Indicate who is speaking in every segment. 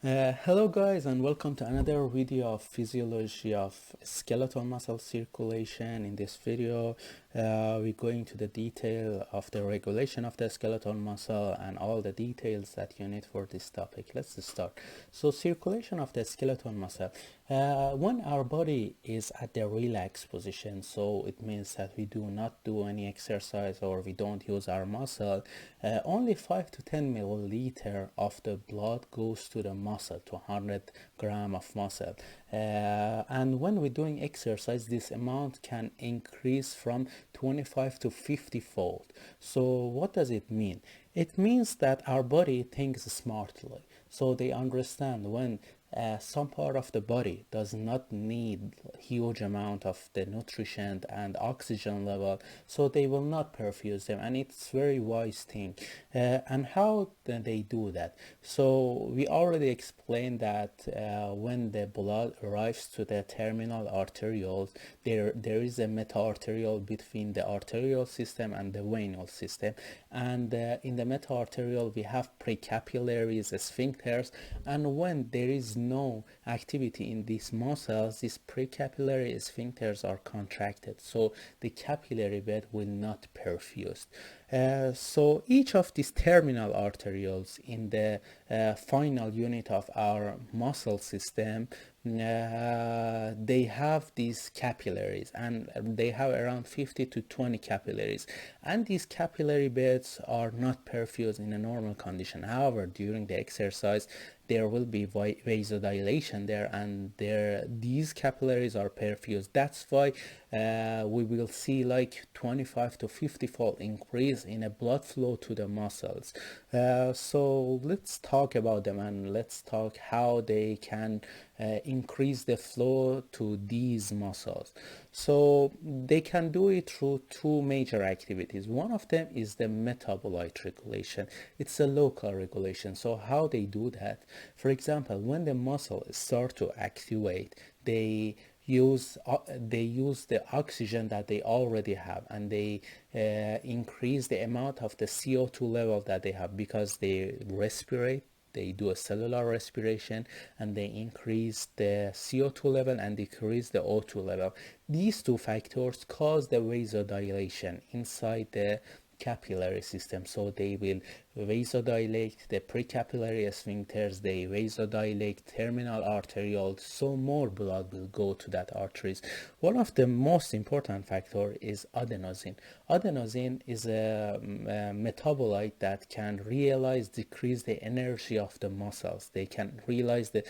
Speaker 1: Hello guys, and welcome to another video of physiology of skeletal muscle circulation. In this video we're going to the detail of the regulation of the skeletal muscle and all the details that you need for this topic. Let's start. So circulation of the skeletal muscle, when our body is at the relaxed position, so it means that we do not do any exercise or we don't use our muscle, only 5 to 10 milliliter of the blood goes to the muscle, to 100 gram of muscle. And when we're doing exercise, this amount can increase from 25 to 50 fold. So what does it mean? It means that our body thinks smartly. So they understand when some part of the body does not need huge amount of the nutrition and oxygen level, so they will not perfuse them, and it's very wise thing. And how they do that? So we already explained that when the blood arrives to the terminal arterioles, there is a meta-arteriole between the arterial system and the venous system, and in the meta-arteriole we have precapillaries, sphincters, and when there is no activity in these muscles, these precapillary sphincters are contracted, so the capillary bed will not perfuse. So each of these terminal arterioles in the final unit of our muscle system, they have these capillaries, and they have around 50 to 20 capillaries, and these capillary beds are not perfused in a normal condition. However, during the exercise there will be vasodilation there, and these capillaries are perfused. That's why we will see like 25 to 50 fold increase in a blood flow to the muscles. So let's talk about them, and let's talk how they can increase the flow to these muscles. So they can do it through two major activities. One of them is the metabolite regulation. It's a local regulation. So how they do that? For example, when the muscle start to activate, they use the oxygen that they already have, and they increase the amount of the CO2 level that they have, because they respirate. They do a cellular respiration, and they increase the CO2 level and decrease the O2 level. These two factors cause the vasodilation inside the capillary system. So they will vasodilate the precapillary sphincters, they vasodilate terminal arterioles, so more blood will go to that arteries. One of the most important factor is adenosine. Adenosine is a metabolite that can decrease the energy of the muscles. They can realize the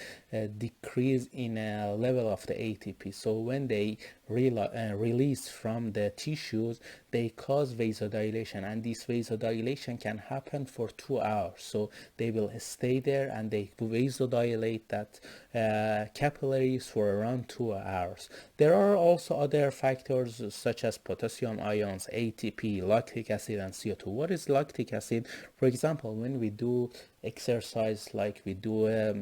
Speaker 1: decrease in a level of the ATP. So when they release from the tissues, they cause vasodilation, and this vasodilation can happen for 2 hours. So they will stay there and they vasodilate that capillaries for around 2 hours. There are also other factors such as potassium ions, ATP, lactic acid, and CO2. What is lactic acid? For example, when we do exercise, like we do a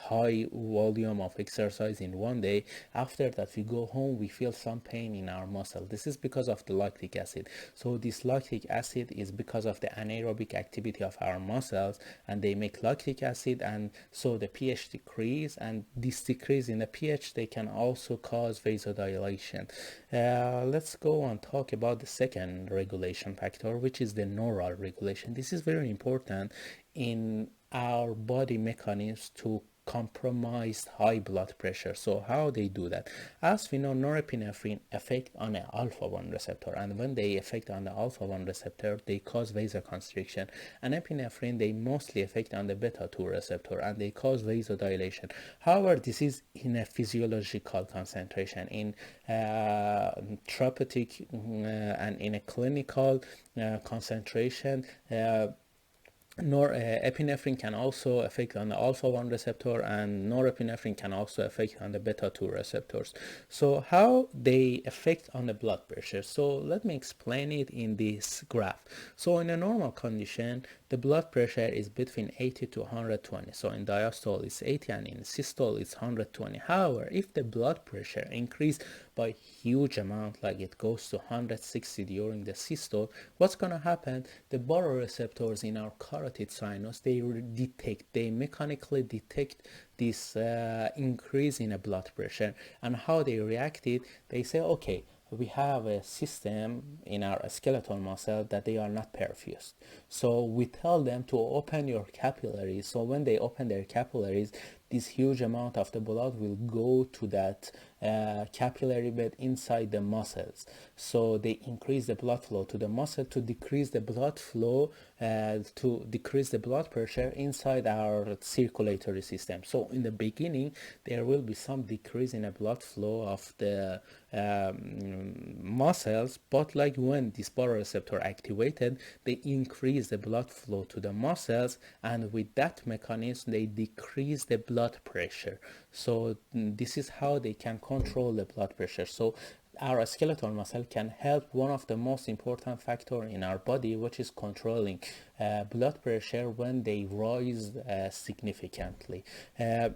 Speaker 1: high volume of exercise in one day, after that we go home, we feel some pain in our muscle. This is because of the lactic acid. So this lactic acid is because of the anaerobic activity of our muscles, and they make lactic acid, and so the pH decrease, and this decrease in the pH, they can also cause vasodilation. Let's go and talk about the second regulation factor, which is the neural regulation. This is very important in our body mechanisms to compromise high blood pressure. So how they do that? As we know, norepinephrine affect on an alpha-1 receptor, and when they affect on the alpha-1 receptor, they cause vasoconstriction. And epinephrine, they mostly affect on the beta-2 receptor, and they cause vasodilation. However, this is in a physiological concentration. In therapeutic and in a clinical concentration, epinephrine can also affect on the alpha-1 receptor, and norepinephrine can also affect on the beta-2 receptors. So how they affect on the blood pressure? So let me explain it in this graph. So in a normal condition, the blood pressure is between 80 to 120. So in diastole it's 80, and in systole it's 120. However, if the blood pressure increase by huge amount, like it goes to 160 during the systole, what's going to happen? The baroreceptors in our carotid sinus, they mechanically detect this increase in a blood pressure. And how they react it, they say, okay, we have a system in our skeletal muscle that they are not perfused. So we tell them to open your capillaries. So when they open their capillaries, this huge amount of the blood will go to that capillary bed inside the muscles. So they increase the blood flow to the muscle to decrease the blood flow, to decrease the blood pressure inside our circulatory system. So in the beginning, there will be some decrease in the blood flow of the muscles, but like when this baroreceptor activated, they increase the blood flow to the muscles, and with that mechanism they decrease the blood pressure. So this is how they can control the blood pressure. So our skeletal muscle can help one of the most important factor in our body, which is controlling blood pressure when they rise significantly. And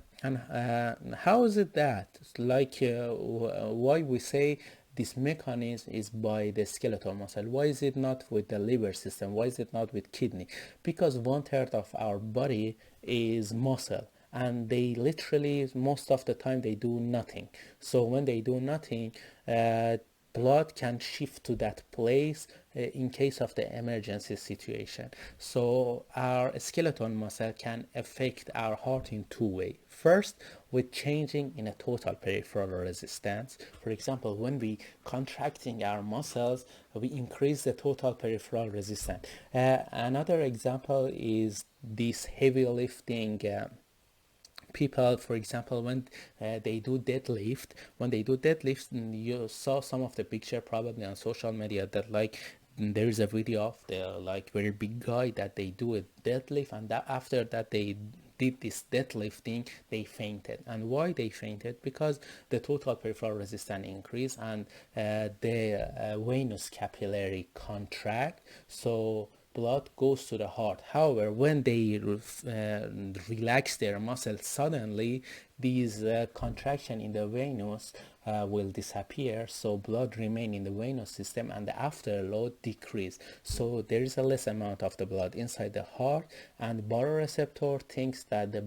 Speaker 1: how is it that, like, why we say this mechanism is by the skeletal muscle? Why is it not with the liver system? Why is it not with kidney? Because 1/3 of our body is muscle, and they literally most of the time they do nothing. So when they do nothing, blood can shift to that place in case of the emergency situation. So our skeletal muscle can affect our heart in two ways. First, with changing in a total peripheral resistance. For example, when we contracting our muscles, we increase the total peripheral resistance. Another example is this heavy lifting people. For example, when they do deadlift, you saw some of the picture probably on social media that, like, there is a video of the, like, very big guy that they do a deadlift, and that after that they did this deadlifting, they fainted. And why they fainted? Because the total peripheral resistance increased, and the venous capillary contract, so blood goes to the heart. However, when they relax their muscles suddenly, these contraction in the venous will disappear, so blood remain in the venous system, and the afterload decrease. So there is a less amount of the blood inside the heart, and baroreceptor thinks that the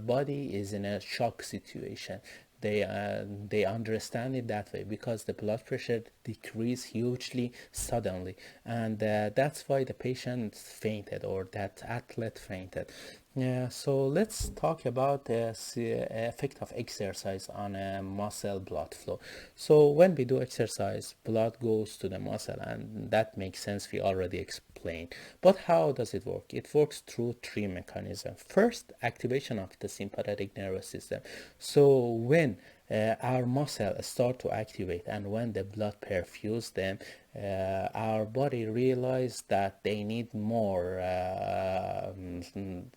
Speaker 1: body is in a shock situation. They understand it that way, because the blood pressure decreased hugely suddenly, and that's why the patient fainted, or that athlete fainted. Yeah, so let's talk about the effect of exercise on muscle blood flow. So when we do exercise, blood goes to the muscle, and that makes sense, we already explained. But how does it work? It works through three mechanisms. First, activation of the sympathetic nervous system. So when our muscle start to activate, and when the blood perfuse them, our body realize that they need more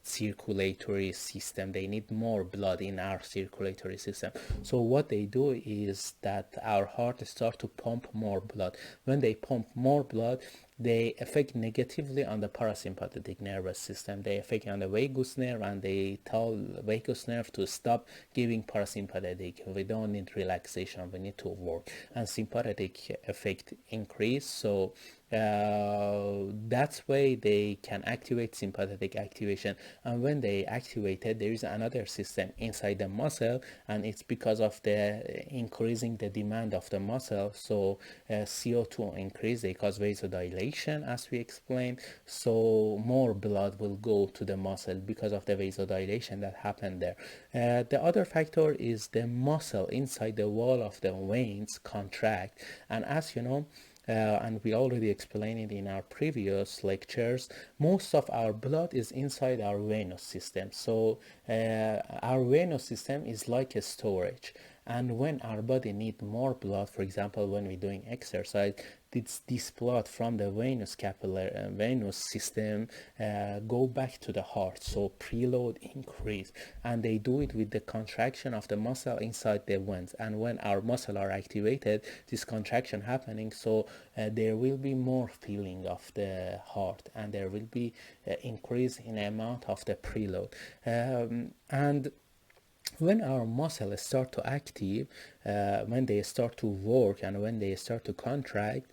Speaker 1: circulatory system. They need more blood in our circulatory system. So what they do is that our heart start to pump more blood. When they pump more blood, they affect negatively on the parasympathetic nervous system. They affect on the vagus nerve, and they tell vagus nerve to stop giving parasympathetic. We don't need relaxation, we need to work. And sympathetic effect increase. So that's why they can activate sympathetic activation. And when they activate it, there is another system inside the muscle, and it's because of the increasing the demand of the muscle. So CO2 increase, they cause vasodilation, as we explained. So more blood will go to the muscle because of the vasodilation that happened there. The other factor is the muscle inside the wall of the veins contract. And as you know, and we already explained it in our previous lectures, most of our blood is inside our venous system. So our venous system is like a storage, and when our body need more blood, for example when we're doing exercise, this blood from the venous capillary venous system go back to the heart, so preload increase, and they do it with the contraction of the muscle inside the veins. And when our muscle are activated, this contraction happening, so there will be more filling of the heart, and there will be increase in amount of the preload. And when our muscles start to active, when they start to work and when they start to contract,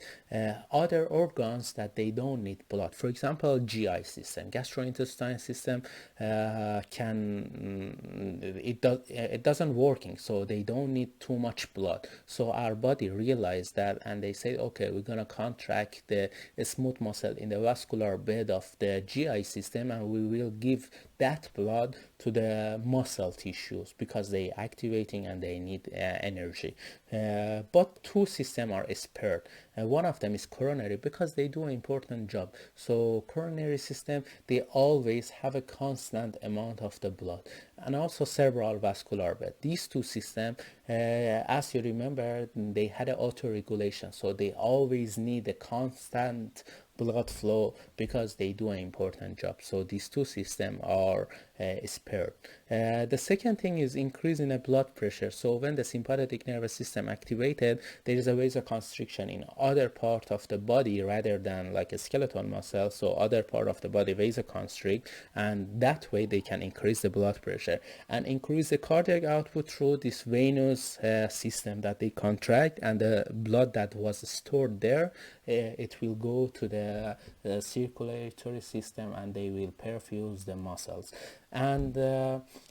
Speaker 1: other organs that they don't need blood, for example GI system, gastrointestinal system, it doesn't working, so they don't need too much blood. So our body realized that, and they say, okay, we're gonna contract the smooth muscle in the vascular bed of the GI system, and we will give that blood to the muscle tissues because they activating and they need energy. But two systems are spared. One of them is coronary because they do an important job. So coronary system, they always have a constant amount of the blood, and also cerebral vascular bed. These two systems, as you remember, they had an auto-regulation, so they always need a constant blood flow because they do an important job. So these two systems are spared. The second thing is increase in the blood pressure. So when the sympathetic nervous system activated, there is a vasoconstriction in other part of the body rather than like a skeletal muscle. So other part of the body vasoconstrict, and that way they can increase the blood pressure and increase the cardiac output through this venous system that they contract, and the blood that was stored there, it will go to the circulatory system and they will perfuse the muscles. And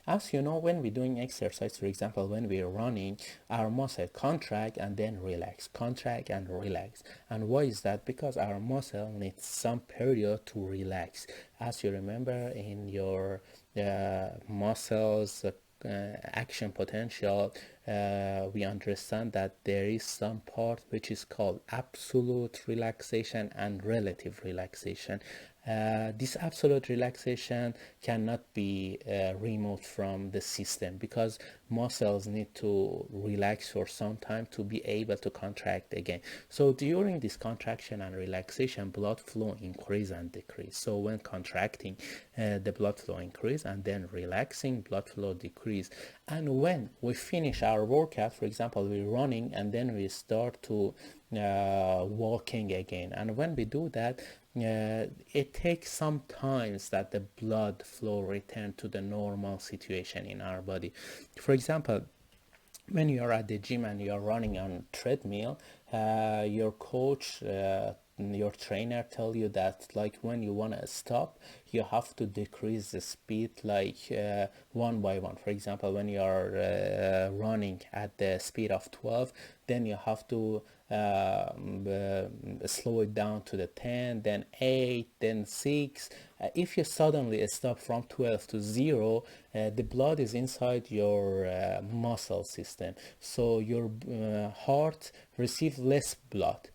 Speaker 1: as you know, when we're doing exercise, for example when we're running, our muscle contract and then relax, contract and relax. And why is that? Because our muscle needs some period to relax. As you remember in your muscles action potential, we understand that there is some part which is called absolute relaxation and relative relaxation. This absolute relaxation cannot be removed from the system because muscles need to relax for some time to be able to contract again. So during this contraction and relaxation, blood flow increase and decrease. So when contracting, the blood flow increase, and then relaxing, blood flow decrease. And when we finish our workout, for example we're running and then we start to walking again, and when we do that, it takes some times that the blood flow return to the normal situation in our body. For example, when you're at the gym and you're running on treadmill, your coach, your trainer tell you that like when you want to stop, you have to decrease the speed like one by one. For example, when you are running at the speed of 12, then you have to slow it down to the 10, then 8, then 6. If you suddenly stop from 12 to 0, the blood is inside your muscle system, so your heart receives less blood.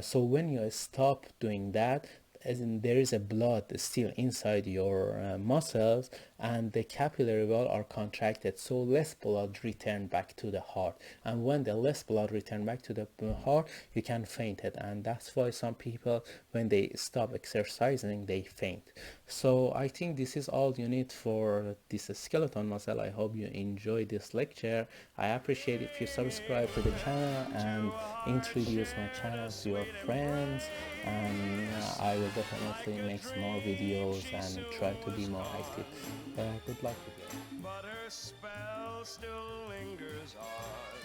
Speaker 1: So when you stop doing that, as in there is a blood still inside your muscles, and the capillary wall are contracted, so less blood return back to the heart. And when the less blood return back to the heart, you can faint it, and that's why some people when they stop exercising they faint. So I think this is all you need for this skeleton muscle. I hope you enjoy this lecture. I appreciate if you subscribe to the channel and introduce my channel to your friends, and I will definitely make some more videos and try to be more active. Good luck with you.
Speaker 2: But her spell still lingers on.